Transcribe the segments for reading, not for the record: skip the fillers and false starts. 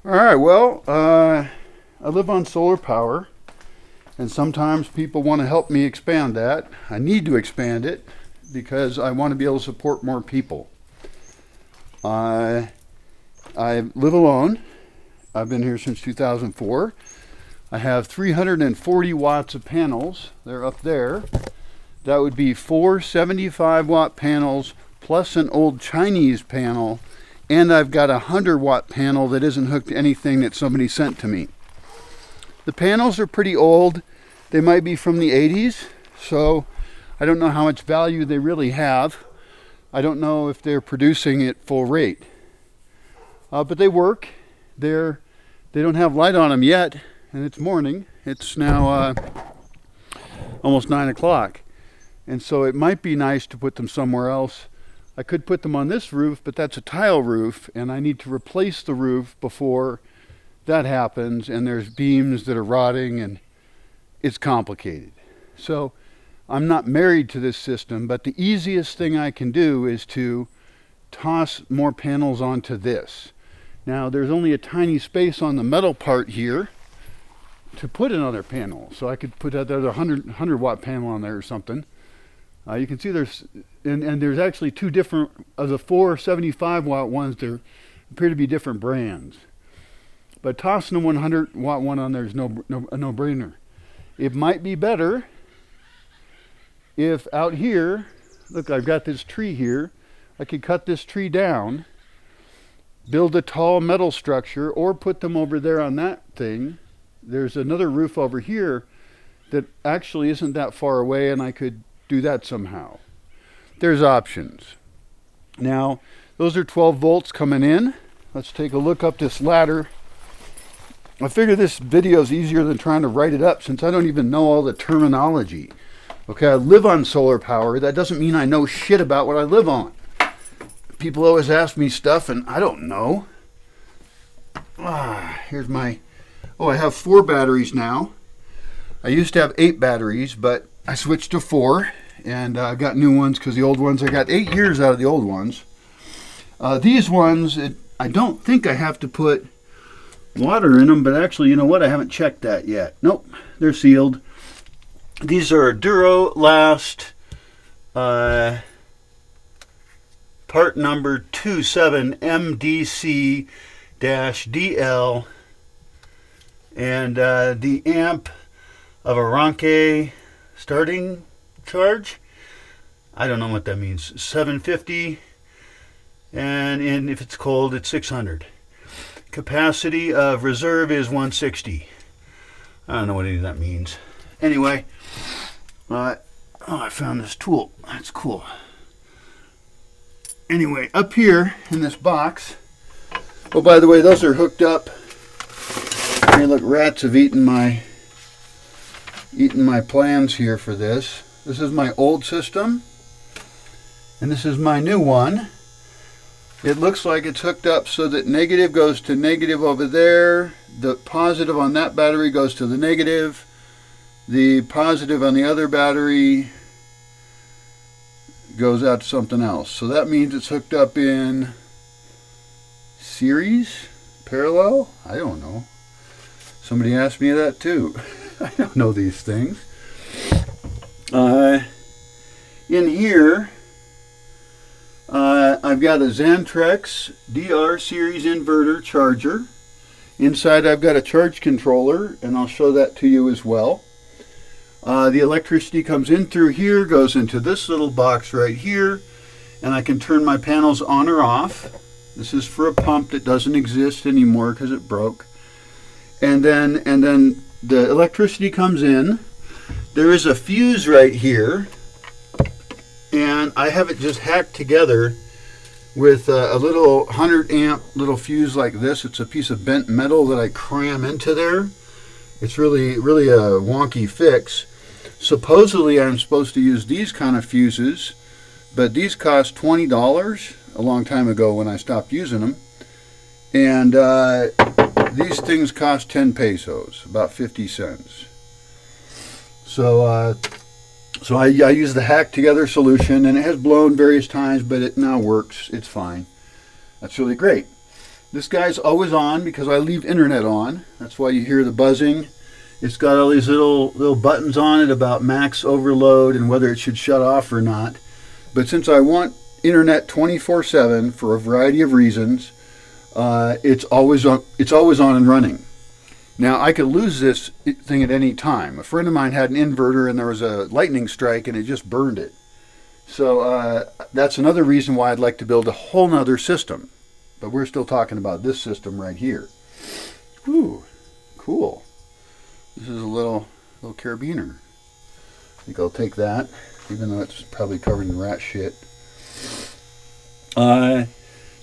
All right, well, I live on solar power, and sometimes people want to help me expand that. I need to expand it because I want to be able to support more people. I I live alone. I've been here since 2004. I have 340 watts of panels. They're up there. That would be four 75-watt panels plus an old Chinese panel, and I've got a 100-watt panel that isn't hooked to anything that somebody sent to me. The panels are pretty old. They might be from the 80s, so I don't know how much value they really have. I don't know if they're producing at full rate. But they work. They don't have light on them yet, and it's morning. It's now almost 9 o'clock. And so it might be nice to put them somewhere else. I could put them on this roof, but that's a tile roof, and I need to replace the roof before that happens, and there's beams that are rotting, and it's complicated. So I'm not married to this system, but the easiest thing I can do is to toss more panels onto this. Now there's only a tiny space on the metal part here to put another panel, so I could put another 100 watt panel on there or something. You can see there's there's actually two different of the four 75 watt ones. There appear to be different brands, but tossing a 100 watt one on there is a no-brainer. It might be better if out here, look, I've got this tree here. I could cut this tree down, build a tall metal structure, or put them over there on that thing. There's another roof over here that actually isn't that far away, and I could do that somehow. There's options. Now, those are 12 volts coming in. Let's take a look up this ladder. I figure this video is easier than trying to write it up since I don't even know all the terminology. Okay, I live on solar power. That doesn't mean I know shit about what I live on. People always ask me stuff and I don't know. Here's my... Oh, I have 4 batteries now. I used to have 8 batteries, but I switched to 4, and I got new ones because the old ones, I got 8 years out of the old ones. These ones, I don't think I have to put water in them, but actually, you know what? I haven't checked that yet. Nope, they're sealed. These are Durolast part number 27MDC-DL, and the amp of a Ronke starting charge. I don't know what that means. 750, and if it's cold, it's 600. Capacity of reserve is 160. I don't know what any of that means. Anyway, I found this tool. That's cool. Anyway, up here in this box. Oh, by the way, those are hooked up. Hey, look, rats have eaten my plans here for this. This is my old system, and this is my new one. It looks like it's hooked up so that negative goes to negative over there. The positive on that battery goes to the negative. The positive on the other battery goes out to something else. So that means it's hooked up in series, parallel? I don't know. Somebody asked me that too. I don't know these things. In here, I've got a Xantrex DR series inverter charger. Inside I've got a charge controller, and I'll show that to you as well. The electricity comes in through here, goes into this little box right here, and I can turn my panels on or off. This is for a pump that doesn't exist anymore because it broke. And then the electricity comes in. There is a fuse right here, and I have it just hacked together with a little 100 amp little fuse like this. It's a piece of bent metal that I cram into there. It's really a wonky fix. Supposedly I'm supposed to use these kind of fuses, but these cost $20 a long time ago when I stopped using them. And these things cost 10 pesos, about 50 cents. So I use the hack together solution, and it has blown various times, but it now works. It's fine. That's really great. This guy's always on because I leave internet on. That's why you hear the buzzing. It's got all these little buttons on it about max overload and whether it should shut off or not. But since I want internet 24/7 for a variety of reasons, it's always on. It's always on and running. Now I could lose this thing at any time. A friend of mine had an inverter and there was a lightning strike and it just burned it. So that's another reason why I'd like to build a whole nother system. But we're still talking about this system right here. Ooh, cool. This is a little carabiner. I think I'll take that, even though it's probably covered in rat shit. So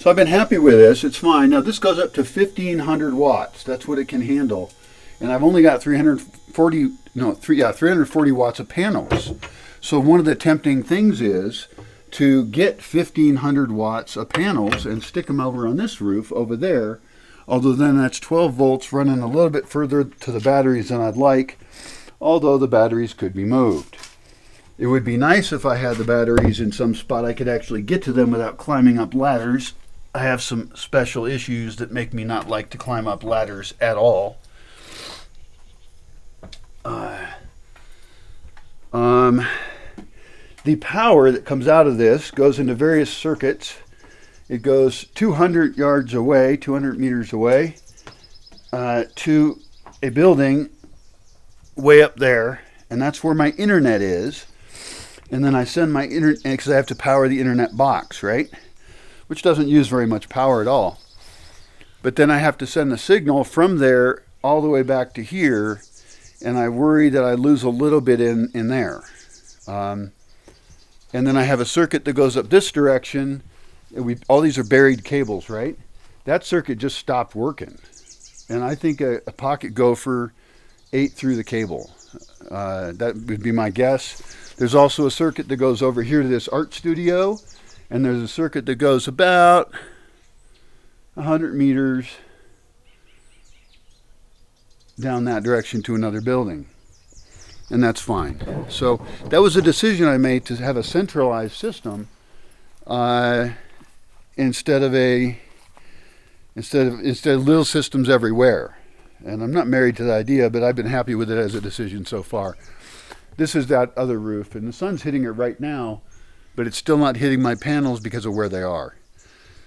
I've been happy with this. It's fine. Now this goes up to 1500 watts. That's what it can handle. And I've only got 340 watts of panels. So one of the tempting things is to get 1500 watts of panels and stick them over on this roof over there. Although then that's 12 volts running a little bit further to the batteries than I'd like. Although the batteries could be moved. It would be nice if I had the batteries in some spot I could actually get to them without climbing up ladders. I have some special issues that make me not like to climb up ladders at all. The power that comes out of this goes into various circuits. It goes 200 yards away, 200 meters away, to a building way up there, and that's where my internet is. And then I send my internet, because I have to power the internet box, right? Which doesn't use very much power at all. But then I have to send the signal from there all the way back to here, and I worry that I lose a little bit in there. And then I have a circuit that goes up this direction. All these are buried cables, right? That circuit just stopped working. And I think a pocket gopher ate through the cable. That would be my guess. There's also a circuit that goes over here to this art studio. And there's a circuit that goes about 100 meters down that direction to another building. And that's fine. So that was a decision I made to have a centralized system instead of little systems everywhere. And I'm not married to the idea, but I've been happy with it as a decision so far. This is that other roof, and the sun's hitting it right now, but it's still not hitting my panels because of where they are.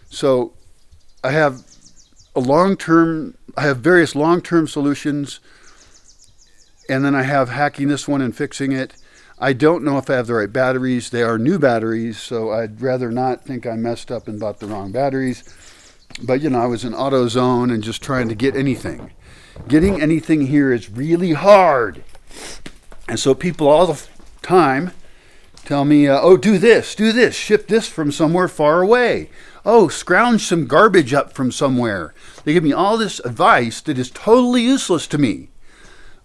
So I have various long-term solutions, and then I have hacking this one and fixing it. I don't know if I have the right batteries. They are new batteries, so I'd rather not think I messed up and bought the wrong batteries. But I was in AutoZone and just trying to get anything. Getting anything here is really hard. And so people all the time tell me, oh, do this, ship this from somewhere far away. Oh, scrounge some garbage up from somewhere. They give me all this advice that is totally useless to me.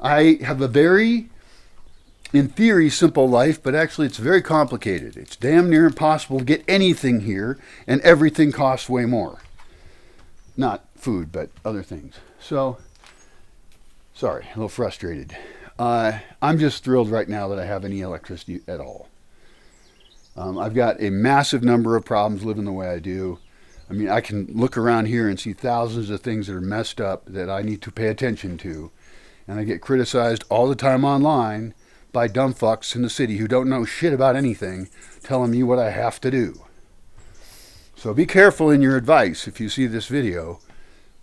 I have a very, in theory, simple life, but actually it's very complicated. It's damn near impossible to get anything here, and everything costs way more. Not food, but other things. So, sorry, a little frustrated. I'm just thrilled right now that I have any electricity at all. I've got a massive number of problems living the way I do. I mean, I can look around here and see thousands of things that are messed up that I need to pay attention to. And I get criticized all the time online by dumb fucks in the city who don't know shit about anything, telling me what I have to do. So be careful in your advice if you see this video.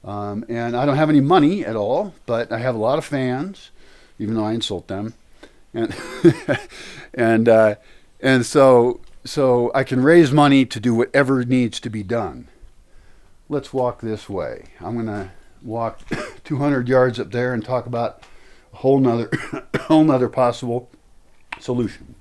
And I don't have any money at all, but I have a lot of fans, even though I insult them. And and so I can raise money to do whatever needs to be done. Let's walk this way. I'm going to walk 200 yards up there and talk about a whole nother possible solution.